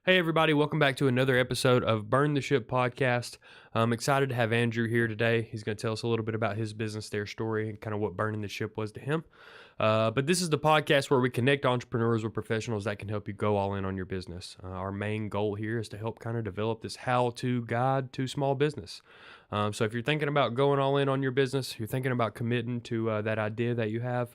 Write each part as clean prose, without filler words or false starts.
Hey, everybody, welcome back to another episode of Burn the Ship podcast. I'm excited to have Andrew here today. He's going to tell us a little bit about his business, their story, and kind of what burning the ship was to him. But this is the podcast where we connect entrepreneurs with professionals that can help you go all in on your business. Our main goal here is to help kind of develop this how to guide to small business. So if you're thinking about going all in on your business, you're thinking about committing to that idea that you have,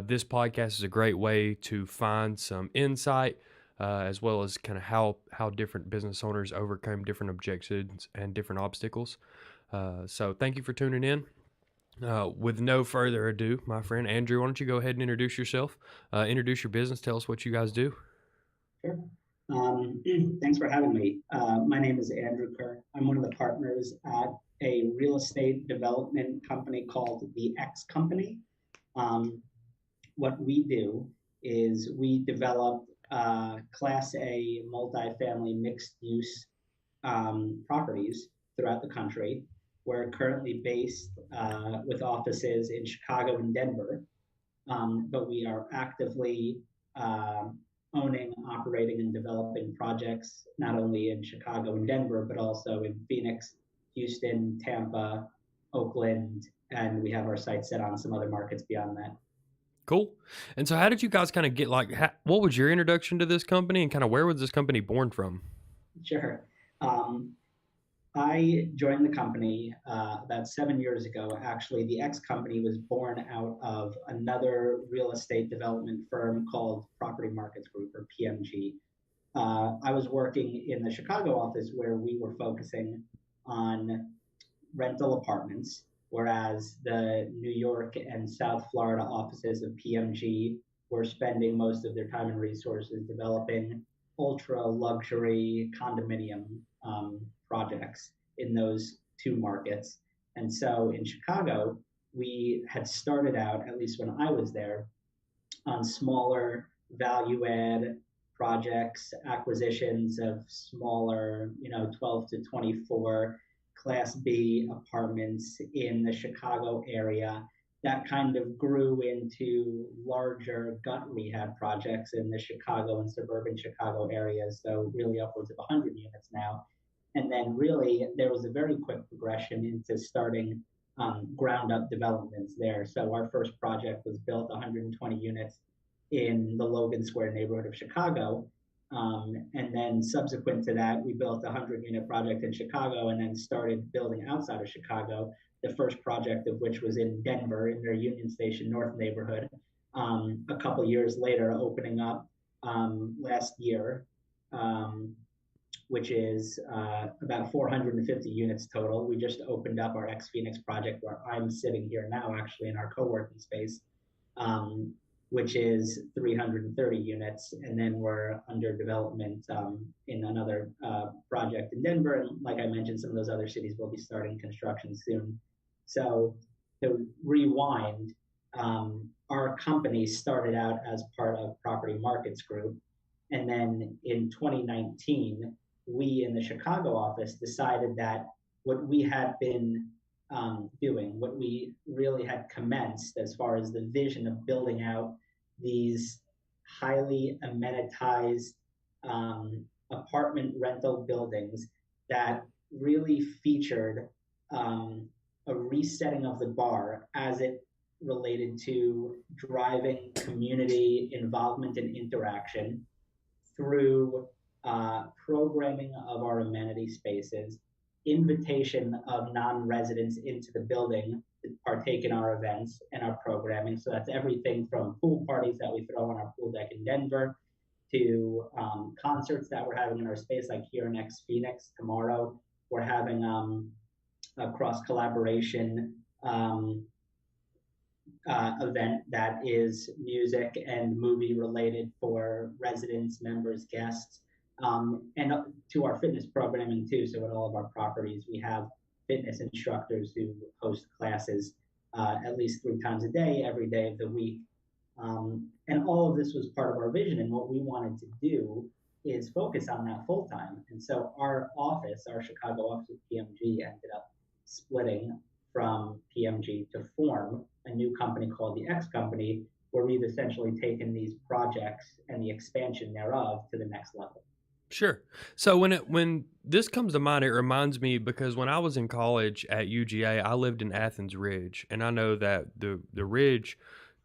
this podcast is a great way to find some insight as well as kind of how different business owners overcome different objections and different obstacles. So thank you for tuning in. With no further ado, my friend Andrew, why don't you go ahead and introduce yourself, introduce your business, tell us what you guys do. Sure. Thanks for having me. My name is Andrew Kerr. I'm one of the partners at a real estate development company called the X Company. Um, what we do is we develop Class A multifamily mixed use properties throughout the country. We're currently based with offices in Chicago and Denver, but we are actively owning, operating, and developing projects not only in Chicago and Denver, but also in Phoenix, Houston, Tampa, Oakland, and we have our sights set on some other markets beyond that. Cool. And so, how did you guys kind of get what was your introduction to this company, and kind of where was this company born from? Sure. Um, I joined the company about 7 years ago. Actually, the X Company was born out of another real estate development firm called Property Markets Group, or PMG. I was working in the Chicago office where we were focusing on rental apartments, whereas the New York and South Florida offices of PMG were spending most of their time and resources developing ultra luxury condominium projects in those two markets. And so in Chicago, we had started out, at least when I was there, on smaller value add projects, acquisitions of smaller, 12 to 24 Class B apartments in the Chicago area. That kind of grew into larger gut rehab projects in the Chicago and suburban Chicago areas. So, really upwards of 100 units now. And then, really, there was a very quick progression into starting ground up developments there. So, our first project was built 120 units in the Logan Square neighborhood of Chicago. And then subsequent to that, we built a 100-unit project in Chicago and then started building outside of Chicago, the first project of which was in Denver in their Union Station North neighborhood. A couple years later, opening up last year, which is about 450 units total. We just opened up our X Phoenix project where I'm sitting here now, actually, in our co working space. Which is 330 units. And then we're under development in another project in Denver. And like I mentioned, some of those other cities will be starting construction soon. So to rewind, our company started out as part of Property Markets Group. And then in 2019, we in the Chicago office decided that what we had been doing, what we really had commenced as far as the vision of building out these highly amenitized apartment rental buildings that really featured a resetting of the bar as it related to driving community involvement and interaction through programming of our amenity spaces, invitation of non-residents into the building to partake in our events and our programming. So that's everything from pool parties that we throw on our pool deck in Denver to concerts that we're having in our space, like here in X Phoenix tomorrow. We're having a cross collaboration event that is music and movie related for residents, members, guests, and to our fitness programming too. So at all of our properties, we have fitness instructors who host classes at least 3 times a day, every day of the week. And all of this was part of our vision. And what we wanted to do is focus on that full time. And so our office, our Chicago office of PMG, ended up splitting from PMG to form a new company called the X Company, where we've essentially taken these projects and the expansion thereof to the next level. Sure. So when this comes to mind, it reminds me because when I was in college at UGA, I lived in Athens Ridge, and I know that the Ridge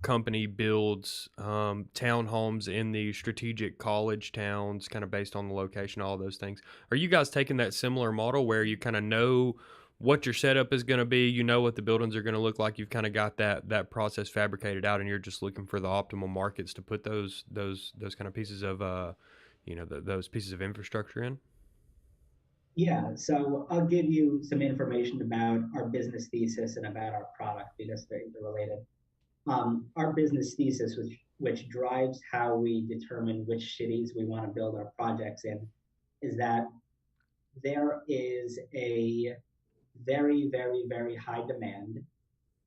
company builds townhomes in the strategic college towns, kind of based on the location, all those things. Are you guys taking that similar model where you kind of know what your setup is going to be, you know what the buildings are going to look like, you've kind of got that process fabricated out, and you're just looking for the optimal markets to put those kind of pieces of those pieces of infrastructure in? Yeah, so I'll give you some information about our business thesis and about our product because they're interrelated. Our business thesis, which drives how we determine which cities we want to build our projects in, is that there is a very, very, very high demand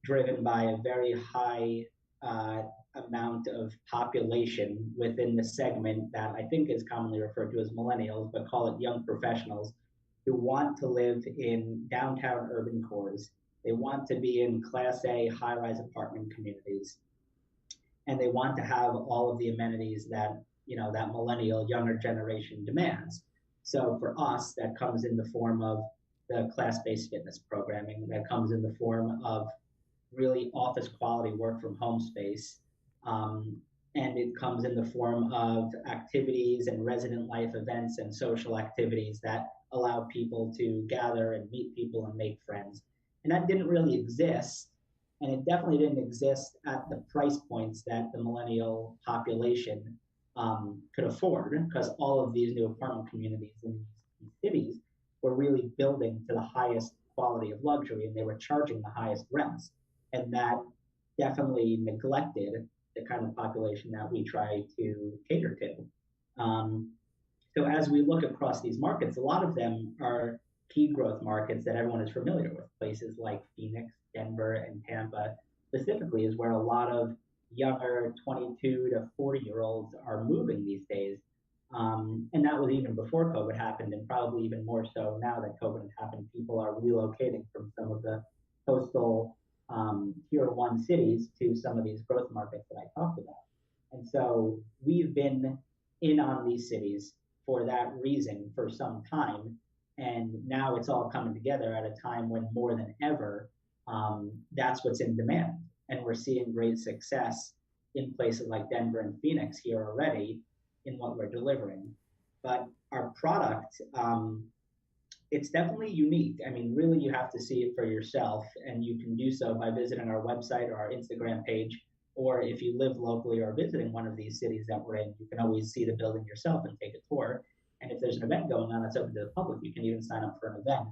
driven by a very high uh, amount of population within the segment that I think is commonly referred to as millennials, but call it young professionals who want to live in downtown urban cores. They want to be in Class A high rise apartment communities, and they want to have all of the amenities that that millennial younger generation demands. So for us, that comes in the form of the class-based fitness programming. That comes in the form of really office quality work from home space. Um, and it comes in the form of activities and resident life events and social activities that allow people to gather and meet people and make friends. And that didn't really exist. And it definitely didn't exist at the price points that the millennial population could afford, because all of these new apartment communities in these cities were really building to the highest quality of luxury and they were charging the highest rents, and that definitely neglected the kind of population that we try to cater to. So as we look across these markets, a lot of them are key growth markets that everyone is familiar with. Places like Phoenix, Denver, and Tampa specifically is where a lot of younger 22 to 40-year-olds are moving these days. And that was even before COVID happened, and probably even more so now that COVID has happened. People are relocating from some of the coastal tier one cities to some of these growth markets that I talked about. And so we've been in on these cities for that reason for some time. And now it's all coming together at a time when more than ever, that's what's in demand. And we're seeing great success in places like Denver and Phoenix here already in what we're delivering. But our product, it's definitely unique. I mean, really, you have to see it for yourself, and you can do so by visiting our website or our Instagram page. Or if you live locally or visiting one of these cities that we're in, you can always see the building yourself and take a tour. And if there's an event going on that's open to the public, you can even sign up for an event.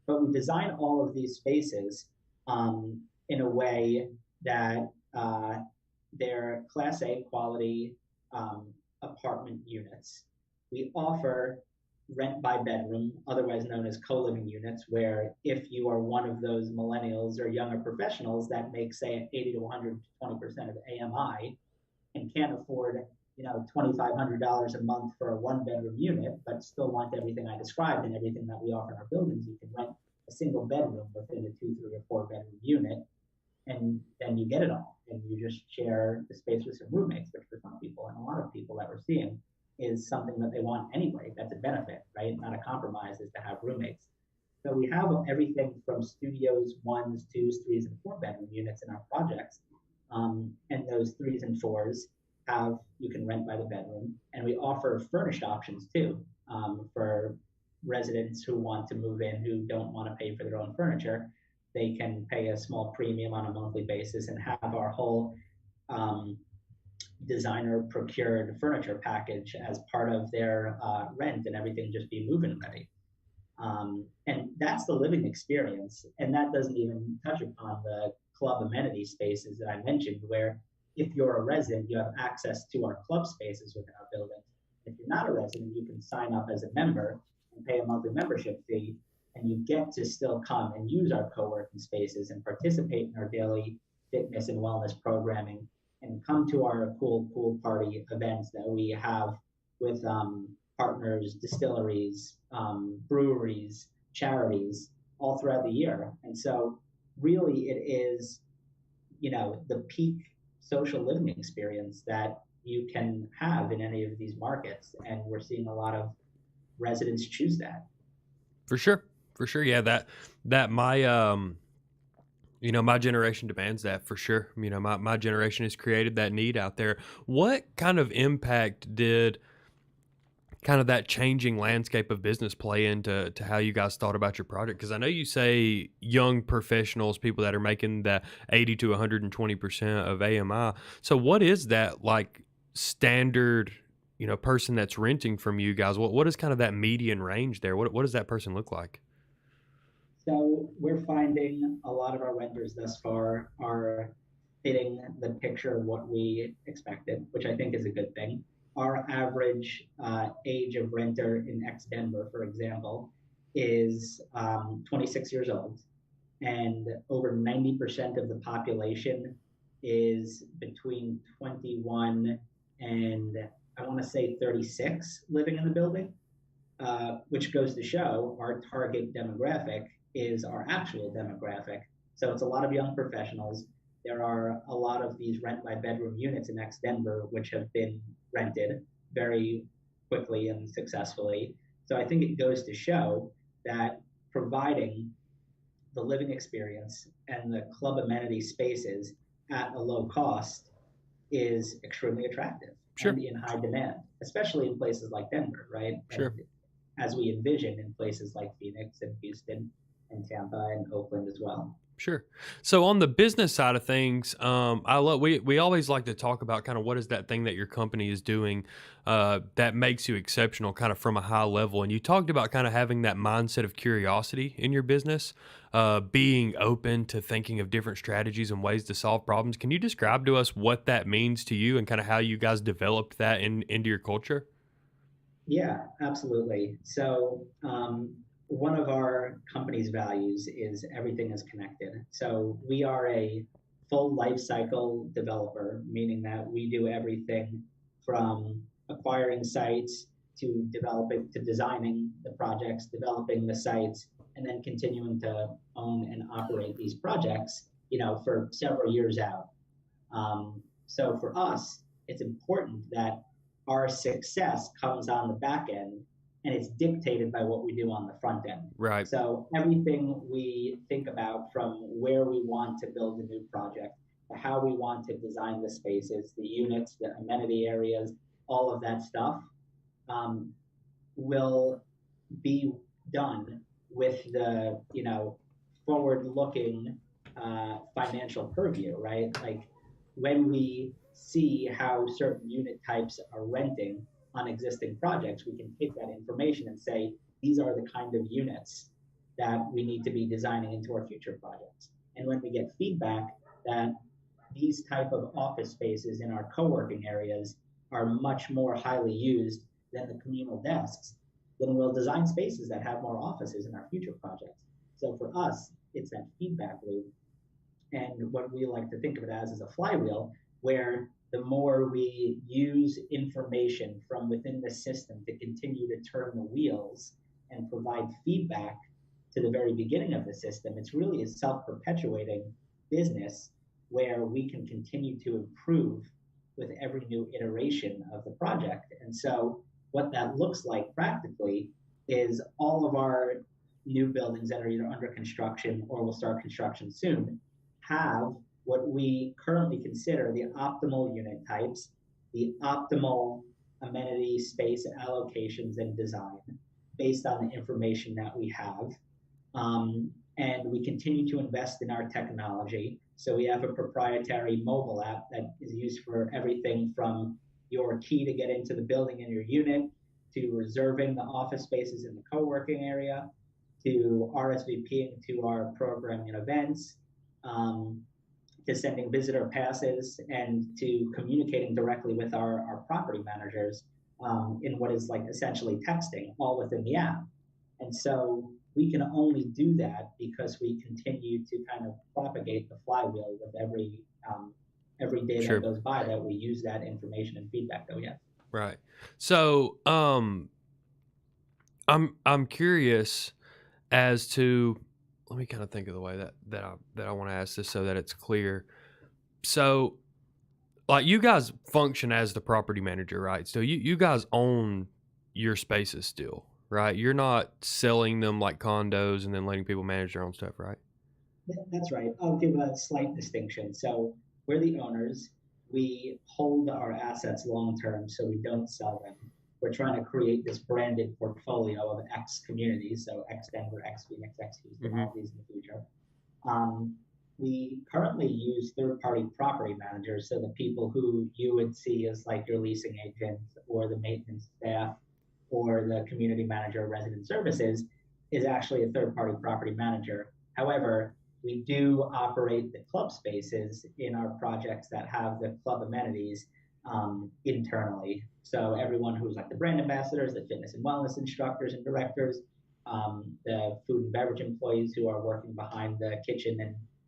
But we design all of these spaces in a way that they're Class A quality apartment units. We offer rent by bedroom, otherwise known as co-living units, where if you are one of those millennials or younger professionals that make, say, 80 to 120% of AMI and can't afford, $2,500 a month for a one-bedroom unit, but still want everything I described and everything that we offer in our buildings, you can rent a single bedroom within a 2, 3, or 4 bedroom unit, and then you get it all, and you just share the space with some roommates, which for some people and a lot of people that we're seeing is something that they want anyway. That's a benefit, right? Not a compromise is to have roommates. So we have everything from studios, ones, twos, threes, and 4 bedroom units in our projects. And those threes and fours have, you can rent by the bedroom. And we offer furnished options too, for residents who want to move in who don't want to pay for their own furniture. They can pay a small premium on a monthly basis and have our whole um, designer procured furniture package as part of their rent, and everything just be move-in ready. And that's the living experience. And that doesn't even touch upon the club amenity spaces that I mentioned, where if you're a resident, you have access to our club spaces within our building. If you're not a resident, you can sign up as a member and pay a monthly membership fee, and you get to still come and use our co-working spaces and participate in our daily fitness and wellness programming and come to our cool pool party events that we have with partners, distilleries, breweries, charities all throughout the year. And so really it is, the peak social living experience that you can have in any of these markets. And we're seeing a lot of residents choose that. For sure. For sure. Yeah, that my my generation demands that for sure. My generation has created that need out there. What kind of impact did kind of that changing landscape of business play into how you guys thought about your project? Because I know you say young professionals, people that are making the 80 to 120% of AMI. So what is that like standard, person that's renting from you guys? What is kind of that median range there? What does that person look like? So we're finding a lot of our renters thus far are fitting the picture of what we expected, which I think is a good thing. Our average age of renter in ex Denver, for example, is 26 years old, and over 90% of the population is between 21 and I want to say 36 living in the building, which goes to show our target demographic is our actual demographic. So it's a lot of young professionals. There are a lot of these rent by bedroom units in ex Denver, which have been rented very quickly and successfully. So I think it goes to show that providing the living experience and the club amenity spaces at a low cost is extremely attractive and Sure, in high demand, especially in places like Denver, right? sure. And as we envision in places like Phoenix and Houston and Tampa and Oakland as well. Sure. So on the business side of things, I love we always like to talk about kind of what is that thing that your company is doing that makes you exceptional, kind of from a high level. And you talked about kind of having that mindset of curiosity in your business, being open to thinking of different strategies and ways to solve problems. Can you describe to us what that means to you and kind of how you guys developed that into your culture? Yeah, absolutely. So, one of our company's values is everything is connected. So, we are a full life cycle developer, meaning that we do everything from acquiring sites to developing, to designing the projects, developing the sites, and then continuing to own and operate these projects, for several years out. So for us, it's important that our success comes on the back end and it's dictated by what we do on the front end. Right. So everything we think about from where we want to build a new project, to how we want to design the spaces, the units, the amenity areas, all of that stuff um, will be done with the forward looking financial purview, right? Like when we see how certain unit types are renting on existing projects, we can take that information and say these are the kind of units that we need to be designing into our future projects. And when we get feedback that these type of office spaces in our co-working areas are much more highly used than the communal desks, then we'll design spaces that have more offices in our future projects. So for us, it's that feedback loop. And what we like to think of it as is a flywheel, where the more we use information from within the system to continue to turn the wheels and provide feedback to the very beginning of the system, it's really a self perpetuating business where we can continue to improve with every new iteration of the project. And so, what that looks like practically is all of our new buildings that are either under construction or will start construction soon have what we currently consider the optimal unit types, the optimal amenity space allocations and design based on the information that we have. And we continue to invest in our technology. So we have a proprietary mobile app that is used for everything from your key to get into the building in your unit, to reserving the office spaces in the co-working area, to RSVPing to our program and events, um, to sending visitor passes, and to communicating directly with our property managers in what is like essentially texting, all within the app. And so we can only do that because we continue to kind of propagate the flywheel with every day that Sure. goes by that we use that information and feedback that we have. Right. So, I'm curious as to let me kind of think of the way that I want to ask this so that it's clear. So, like you guys function as the property manager, right? So you guys own your spaces still. right? You're not selling them like condos and then letting people manage their own stuff, right? That's right. I'll give a slight distinction. So we're the owners. We hold our assets long term, so we don't sell them. We're trying to create this branded portfolio of X communities, so X Denver, X Phoenix, X Houston, Hmm. all of these in the future. Um, we currently use third-party property managers, so the people who you would see as like your leasing agent or the maintenance staff or the community manager of resident services is actually a third-party property manager. However, we do operate the club spaces in our projects that have the club amenities internally. So everyone who's like the brand ambassadors, the fitness and wellness instructors and directors, the food and beverage employees who are working behind the kitchen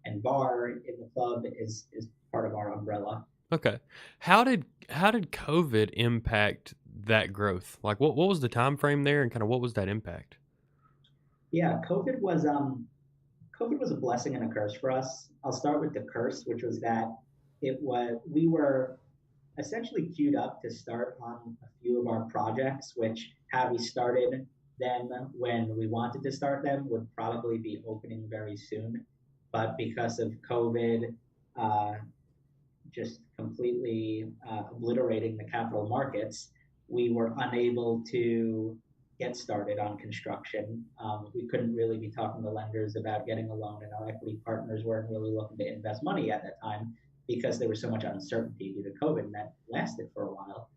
and bar in the club is part of our umbrella. Okay. How did COVID impact that growth? Like what was the time frame there and kind of what was that impact? Yeah, COVID was a blessing and a curse for us. I'll start with the curse, which was that we were essentially queued up to start on a few of our projects, which had we started them when we wanted to start them would probably be opening very soon. But because of COVID, uh, just completely obliterating the capital markets, we were unable to get started on construction. We couldn't really be talking to lenders about getting a loan, and our equity partners weren't really looking to invest money at that time because there was so much uncertainty due to COVID, and that lasted for a while.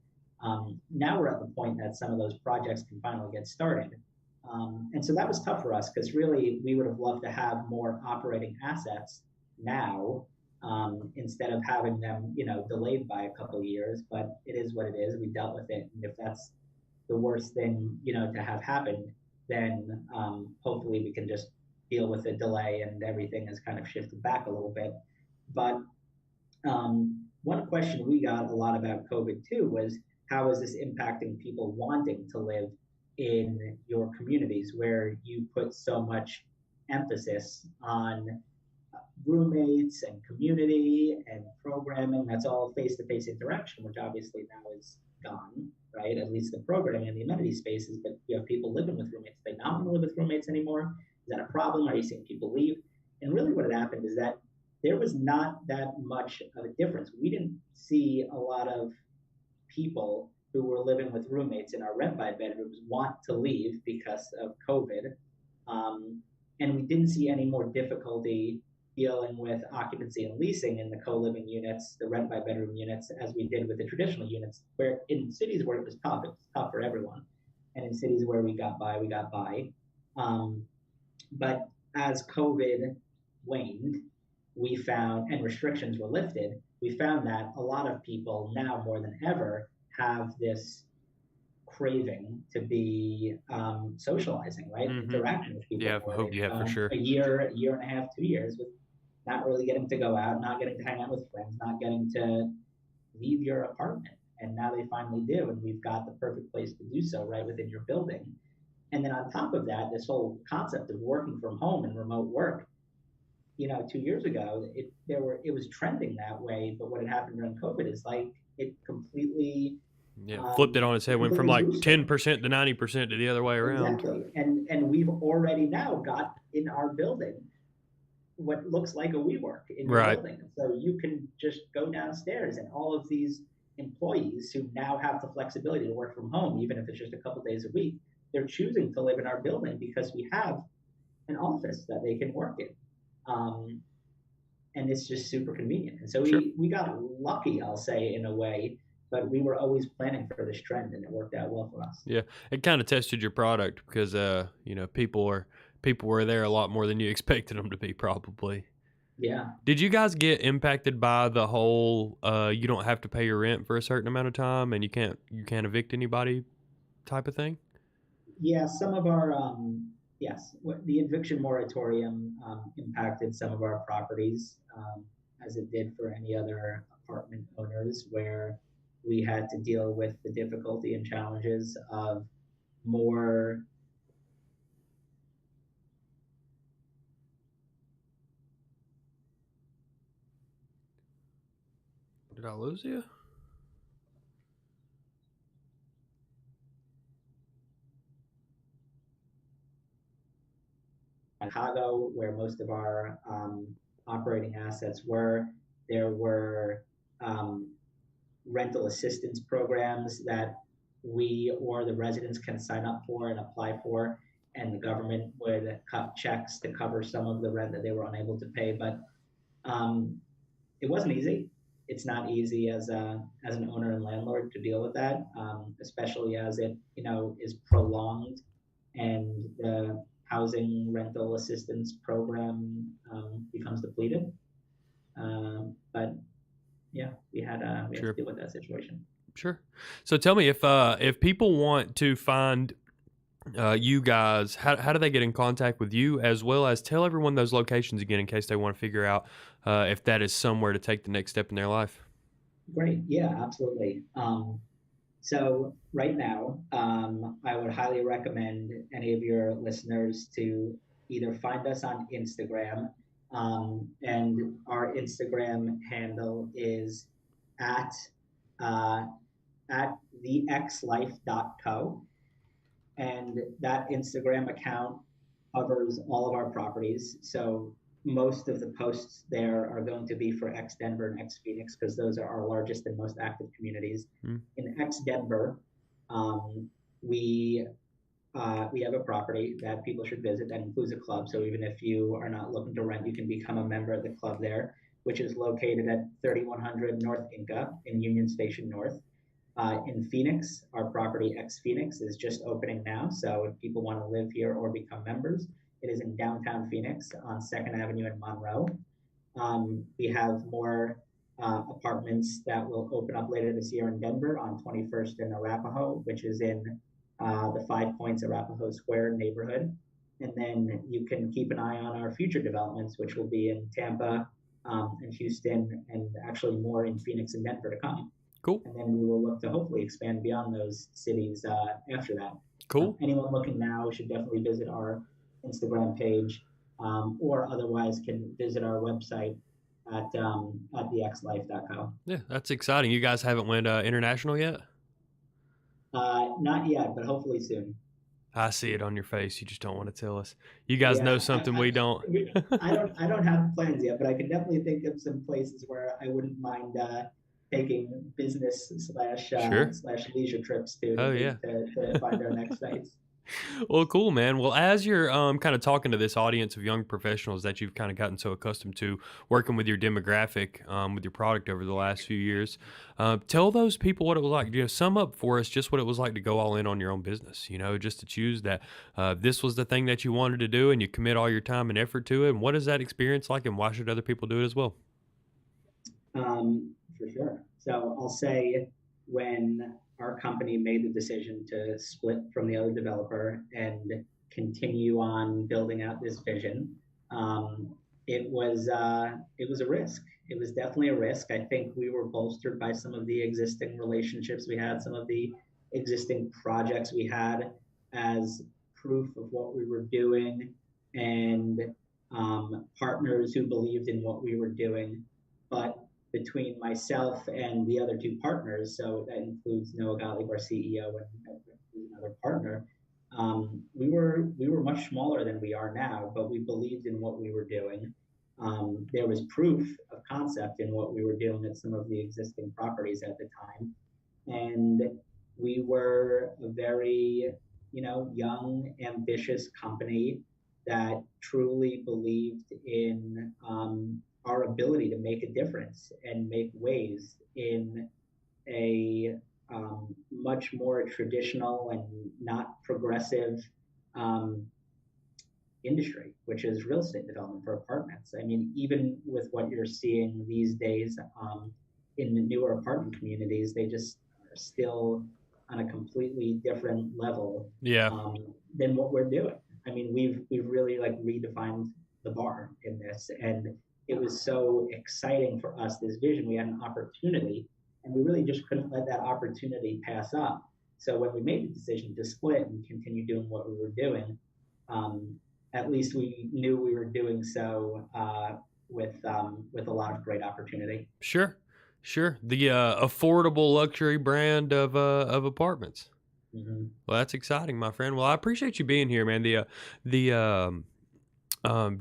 Now we're at the point that some of those projects can finally get started. And so that was tough for us because really we would have loved to have more operating assets now instead of having them, delayed by a couple of years. But it is what it is. We dealt with it, and if that's the worst thing, to have happened, then hopefully we can just deal with the delay and everything has kind of shifted back a little bit. But one question we got a lot about COVID too was how is this impacting people wanting to live in your communities where you put so much emphasis on roommates and community and programming that's all face-to-face interaction, which obviously now is gone, right? At least the programming and the amenity spaces, but you have people living with roommates. They not want to live with roommates anymore. Is that a problem? Are you seeing people leave? And really what had happened is that there was not that much of a difference. We didn't see a lot of people who were living with roommates in our rent by bedrooms want to leave because of COVID. Um, and we didn't see any more difficulty dealing with occupancy and leasing in the co-living units, the rent by bedroom units, as we did with the traditional units, where in cities where it was tough for everyone. And in cities where we got by, we got by. But as COVID waned, we found, and restrictions were lifted, we found that a lot of people now more than ever have this craving to be socializing, right? Hmm. Interacting with people Yeah, more. hope They've yeah, for gone sure. a year and a half, 2 years with not really getting to go out, not getting to hang out with friends, not getting to leave your apartment. And now they finally do. And we've got the perfect place to do so right within your building. And then on top of that, this whole concept of working from home and remote work, 2 years ago, it was trending that way. But what had happened during COVID is like Yeah, flipped it on its it head, went from completely like boosted. 10% to 90% to the other way around. Exactly. And we've already now got in our building what looks like a WeWork in your Right. building. So you can just go downstairs and all of these employees who now have the flexibility to work from home, even if it's just a couple days a week, they're choosing to live in our building because we have an office that they can work in. Um, and it's just super convenient. And so Sure. we got lucky, I'll say, in a way, but we were always planning for this trend and it worked out well for us. Yeah. It kind of tested your product because people were there a lot more than you expected them to be probably. Yeah. Did you guys get impacted by the whole you don't have to pay your rent for a certain amount of time and you can't evict anybody type of thing? Yeah, some of our yes, the eviction moratorium impacted some of our properties, as it did for any other apartment owners, where we had to deal with the difficulty and challenges of more. Did I lose you? Chicago, where most of our operating assets were. There were um, rental assistance programs that we or the residents can sign up for and apply for, and the government would cut checks to cover some of the rent that they were unable to pay. But um, it wasn't easy. It's not easy as an owner and landlord to deal with that, especially as it is prolonged and the housing rental assistance program becomes depleted. But yeah, we had to Sure. deal with that situation. Sure. So tell me if people want to find you guys, how do they get in contact with you, as well as tell everyone those locations again in case they want to figure out if that is somewhere to take the next step in their life? Great. Yeah, absolutely. So right now, I would highly recommend any of your listeners to either find us on Instagram, and our Instagram handle is at uh, at thexlife.co, and that Instagram account covers all of our properties. So most of the posts there are going to be for X Denver and X Phoenix because those are our largest and most active communities. Mm. In X Denver, um, we we have a property that people should visit that includes a club. So even if you are not looking to rent, you can become a member of the club there, which is located at 3100 North Inca in Union Station North. In Phoenix, our property X Phoenix is just opening now. So if people want to live here or become members, it is in downtown Phoenix on 2nd Avenue in Monroe. We have more apartments that will open up later this year in Denver on 21st and Arapahoe, which is in the Five Points Arapahoe Square neighborhood. And then you can keep an eye on our future developments, which will be in Tampa and Houston, and actually more in Phoenix and Denver to come. Cool. And then we will look to hopefully expand beyond those cities after that. Cool. Anyone looking now should definitely visit our Instagram page, or otherwise can visit our website at thexlife.co. Yeah, that's exciting. You guys haven't went international yet? Not yet, but hopefully soon. I see it on your face. You just don't want to tell us. You guys know Yeah, something we don't. I don't have plans yet, but I can definitely think of some places where I wouldn't mind taking business Sure. slash leisure trips to Oh, yeah. to find our next sites. Well, cool, man. Well, as you're kind of talking to this audience of young professionals that you've kind of gotten so accustomed to working with your demographic, with your product over the last few years, tell those people what it was like. Sum up for us just what it was like to go all in on your own business. Just to choose that this was the thing that you wanted to do, and you commit all your time and effort to it. And what is that experience like, and why should other people do it as well? For sure. So I'll say when our company made the decision to split from the other developer and continue on building out this vision, um, it was a risk. It was definitely a risk. I think we were bolstered by some of the existing relationships we had, some of the existing projects we had as proof of what we were doing, and partners who believed in what we were doing. But between myself and the other two partners, so that includes Noah Gottlieb, our CEO, and another partner, we were much smaller than we are now, but we believed in what we were doing. There was proof of concept in what we were doing at some of the existing properties at the time, and we were a very young, ambitious company that truly believed in our ability to make a difference and make waves in a much more traditional and not progressive um, industry, which is real estate development for apartments. I mean, even with what you're seeing these days in the newer apartment communities, they just are still on a completely different level Yeah. than what we're doing. I mean, we've really like redefined the bar in this, and it was so exciting for us. This vision, we had an opportunity, and we really just couldn't let that opportunity pass up. So when we made the decision to split and continue doing what we were doing, um, at least we knew we were doing so with a lot of great opportunity. Sure. Sure. The affordable luxury brand of apartments. Mm-hmm. Well, that's exciting, my friend. Well, I appreciate you being here, man. The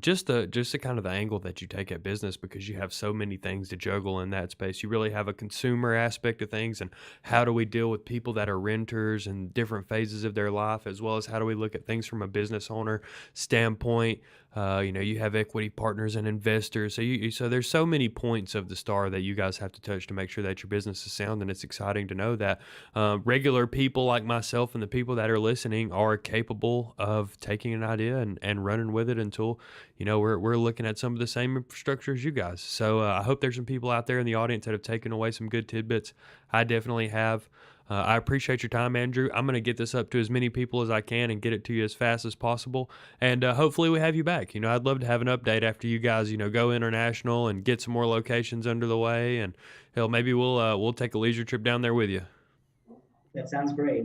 Just the kind of the angle that you take at business because you have so many things to juggle in that space. You really have a consumer aspect of things, and how do we deal with people that are renters and different phases of their life, as well as how do we look at things from a business owner standpoint. You have equity partners and investors, so there's so many points of the star that you guys have to touch to make sure that your business is sound. And it's exciting to know that regular people like myself and the people that are listening are capable of taking an idea and running with it until we're looking at some of the same infrastructure as you guys. So I hope there's some people out there in the audience that have taken away some good tidbits. I definitely have. I appreciate your time, Andrew. I'm going to get this up to as many people as I can and get it to you as fast as possible. And hopefully we have you back. I'd love to have an update after you guys, go international and get some more locations under the way. And hell, maybe we'll take a leisure trip down there with you. That sounds great.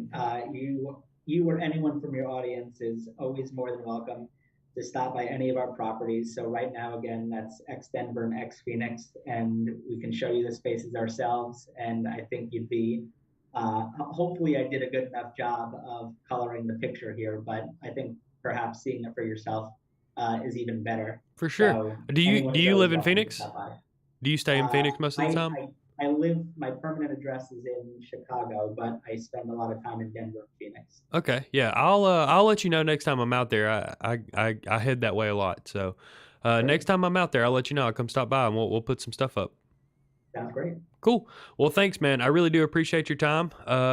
You or anyone from your audience is always more than welcome to stop by any of our properties. So right now, again, that's X Denver and X Phoenix, and we can show you the spaces ourselves. And I think you'd be, hopefully, I did a good enough job of coloring the picture here, but I think perhaps seeing it for yourself is even better. For sure. So Do you anyone do is you always live in welcome to Phoenix? stop by. Do you stay in Uh, Phoenix most of the I, time? I I live. My permanent address is in Chicago, but I spend a lot of time in Denver and Phoenix. Okay, yeah, I'll let you know next time I'm out there. I head that way a lot, so Great, next time I'm out there, I'll let you know. I'll come stop by and we'll put some stuff up. sounds great. Cool. Well, thanks, man. I really do appreciate your time.